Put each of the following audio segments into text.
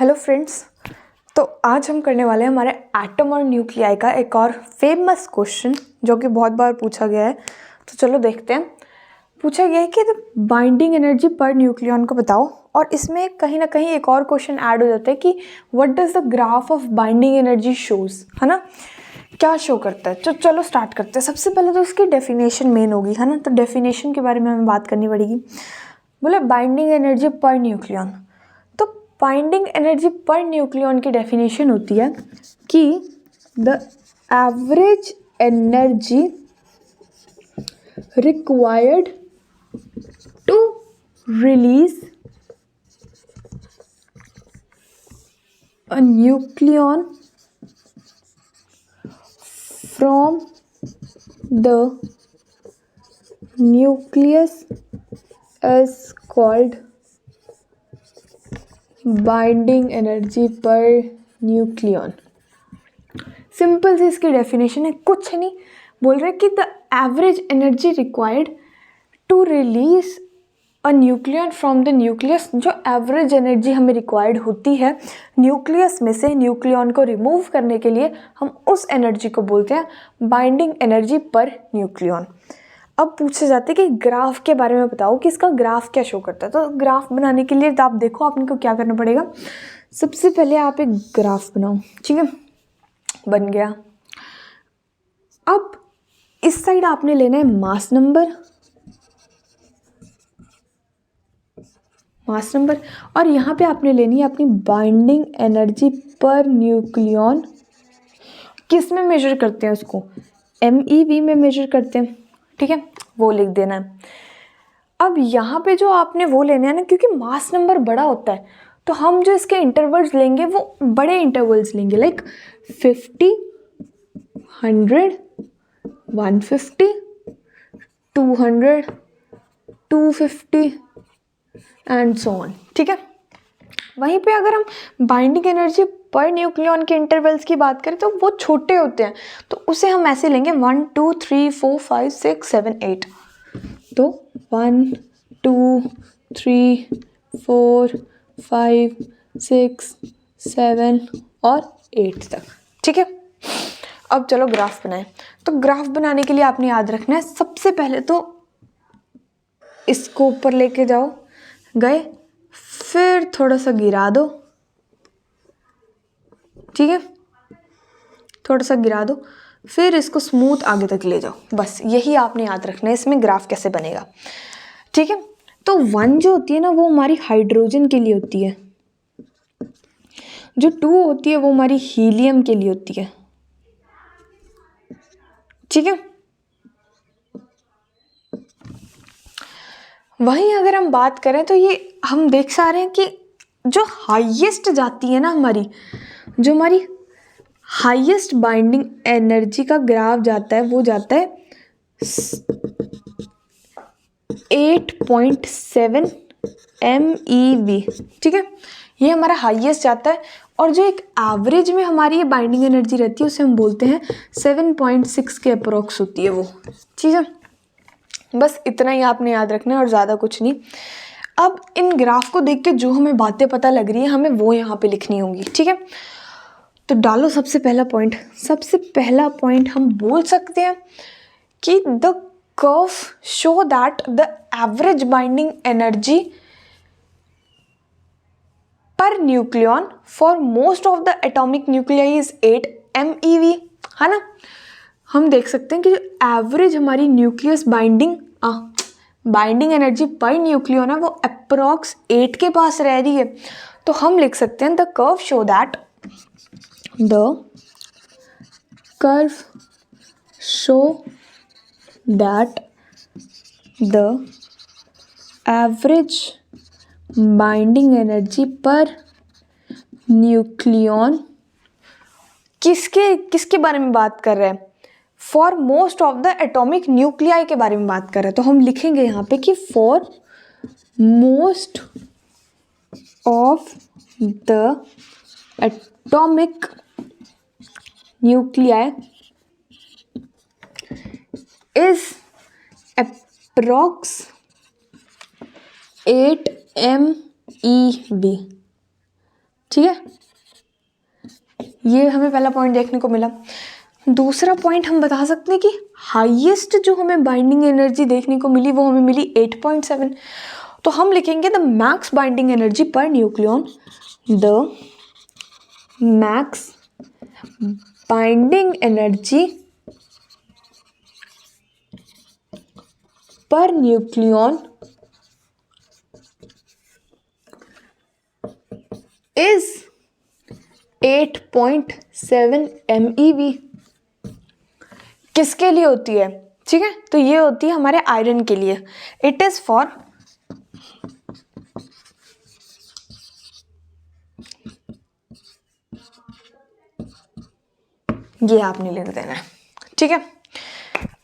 Hello friends. तो आज हम करने वाले हैं हमारे एटम और न्यूक्लियाई का एक और फेमस क्वेश्चन जो कि बहुत बार पूछा गया है। तो चलो देखते हैं। पूछा गया है कि बाइंडिंग एनर्जी पर न्यूक्लियन को बताओ, और इसमें कहीं ना कहीं एक और क्वेश्चन ऐड हो जाता है कि what does the graph of binding energy shows, है ना, क्या शो करता है। तो चलो स्टार्ट करते हैं। सबसे पहले तो इसकी डेफिनेशन मेन होगी, है ना, तो डेफिनेशन के बारे में हमें बात करनी पड़ेगी। बोले बाइंडिंग एनर्जी पर न्यूक्लियन, तो बाइंडिंग एनर्जी पर न्यूक्लियन की डेफिनेशन होती है कि the average energy required to release a nucleon from the nucleus is called binding energy per nucleon. Simple सी इसकी डेफिनेशन है, कुछ नहीं, बोल रहे कि the average energy required to release a nucleon from the nucleus, जो एवरेज एनर्जी हमें रिक्वायर्ड होती है न्यूक्लियस में से न्यूक्लियन को रिमूव करने के लिए, हम उस एनर्जी को बोलते हैं बाइंडिंग एनर्जी पर न्यूक्लियन। अब पूछे जाते हैं कि ग्राफ के बारे में बताओ कि इसका ग्राफ क्या शो करता है। तो ग्राफ बनाने के लिए तो आप देखो आपको क्या करना पड़ेगा। सबसे पहले आप एक ग्राफ बनाओ, ठीक है, बन गया। अब इस साइड आपने लेना है मास नंबर, और यहाँ पे आपने लेनी है अपनी बाइंडिंग एनर्जी पर न्यूक्लियन। किस में मेजर करते हैं उसको, MeV में मेजर करते हैं, ठीक है, वो लिख देना है। अब यहाँ पे जो आपने वो लेना है ना, क्योंकि मास नंबर बड़ा होता है तो हम जो इसके इंटरवल्स लेंगे वो बड़े इंटरवल्स लेंगे, लाइक 50, 100, 150, 200, 250 एंड सो ऑन, ठीक है। वहीं पे अगर हम बाइंडिंग एनर्जी पर न्यूक्लियन के इंटरवल्स की बात करें तो वो छोटे होते हैं, तो उसे हम ऐसे लेंगे 1 2 3 4 5 6 7 8। तो 1 2 3 4 5 6 7 और 8 तक, ठीक है। अब चलो ग्राफ बनाएं। तो ग्राफ बनाने के लिए आपने याद रखना है, सबसे पहले तो इसको ऊपर लेके जाओ, गए, फिर थोड़ा सा गिरा दो, ठीक है, थोड़ा सा गिरा दो, फिर इसको स्मूथ आगे तक ले जाओ। बस यही आपने याद रखना है इसमें ग्राफ कैसे बनेगा, ठीक है। तो 1 जो होती है ना वो हमारी हाइड्रोजन के लिए होती है, जो 2 होती है वो हमारी हीलियम के लिए होती है, ठीक है। वहीं अगर हम बात करें तो ये हम देख सा रहे हैं कि जो हाईएस्ट जाती है ना हमारी, जो हमारी हाईएस्ट बाइंडिंग एनर्जी का ग्राफ जाता है वो जाता है 8.7 MeV, ठीक है, ये हमारा हाईएस्ट जाता है। और जो एक एवरेज में हमारी ये बाइंडिंग एनर्जी रहती है उसे हम बोलते हैं 7.6 के अप्रोक्स होती है वो, ठीक है। बस इतना ही आपने याद रखना है और ज़्यादा कुछ नहीं। अब इन ग्राफ को देख के जो हमें बातें पता लग रही है हमें वो यहाँ पे लिखनी होंगी, ठीक है। तो डालो सबसे पहला पॉइंट हम बोल सकते हैं कि the curve show that the average binding energy per nucleon for most of the atomic nuclei is 8 MeV, है ना। हम देख सकते हैं कि जो एवरेज हमारी nucleus binding energy per nucleon है वो अप्रॉक्स 8 के पास रह रही है। तो हम लिख सकते हैं the curve show that the average binding energy per nucleon किसके बारे में बात कर रहे हैं, for most of the atomic nuclei के बारे में बात कर रहे हैं। तो हम लिखेंगे यहाँ पे कि for most of the atomic nuclei is approx 8 MeV, ठीक है, ये हमें पहला पॉइंट देखने को मिला। दूसरा पॉइंट हम बता सकते हैं कि हाईएस्ट जो हमें बाइंडिंग एनर्जी देखने को मिली वो हमें मिली 8.7। तो हम लिखेंगे the max binding energy per nucleon, the max binding energy per nucleon is 8.7 MeV। किसके लिए होती है? ठीक है, तो ये होती है हमारे आयरन के लिए। इट इज फॉर ये आपने लिख देना है। ठीक है,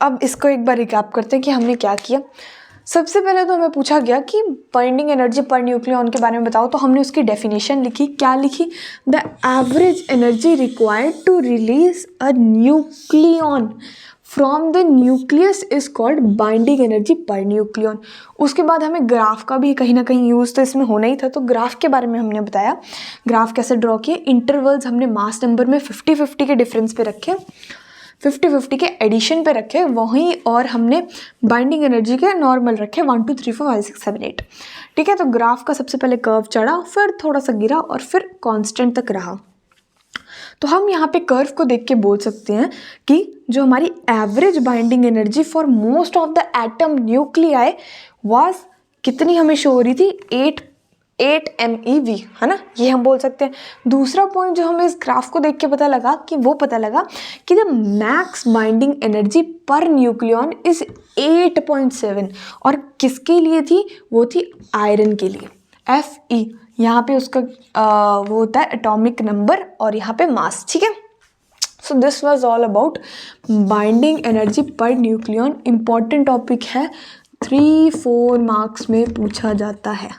अब इसको एक बार रिकैप करते हैं कि हमने क्या किया। सबसे पहले तो हमें पूछा गया कि बाइंडिंग एनर्जी पर न्यूक्लियन के बारे में बताओ, तो हमने उसकी डेफिनेशन लिखी। क्या लिखी? The average energy required to release a nucleon from the nucleus is called binding energy per nucleon. उसके बाद हमें ग्राफ का भी कहीं ना कहीं यूज़ तो इसमें होना ही था, तो ग्राफ के बारे में हमने बताया। ग्राफ कैसे ड्रॉ किए? इंटरवल्स हमने मास नंबर में 50-50 के डिफरेंस पे रखे, 50-50 के एडिशन पे रखे वहीं, और हमने बाइंडिंग एनर्जी के नॉर्मल रखे 1 2 3 4 5 6 7 8। ठीक है, तो ग्राफ का सबसे पहले कर्व चढ़ा, फिर थोड़ा सा गिरा और फिर कांस्टेंट तक रहा। तो हम यहाँ पे कर्व को देख के बोल सकते हैं कि जो हमारी average binding energy for most of the atom nuclei was कितनी हमें शो हो रही थी? 8 MeV, है ना, ये हम बोल सकते हैं। दूसरा पॉइंट जो हमें इस ग्राफ को देख के पता लगा कि the max binding energy per nucleon is 8.7, और किसके लिए थी? वो थी आयरन के लिए। Fe यहाँ पे उसका वो होता है एटॉमिक नंबर, और यहाँ पे मास। ठीक है, so this was all about binding energy per nucleon. Important topic है, 3-4 मार्क्स में पूछा जाता है।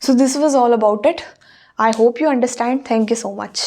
So this was all about it. I hope you understand. Thank you so much.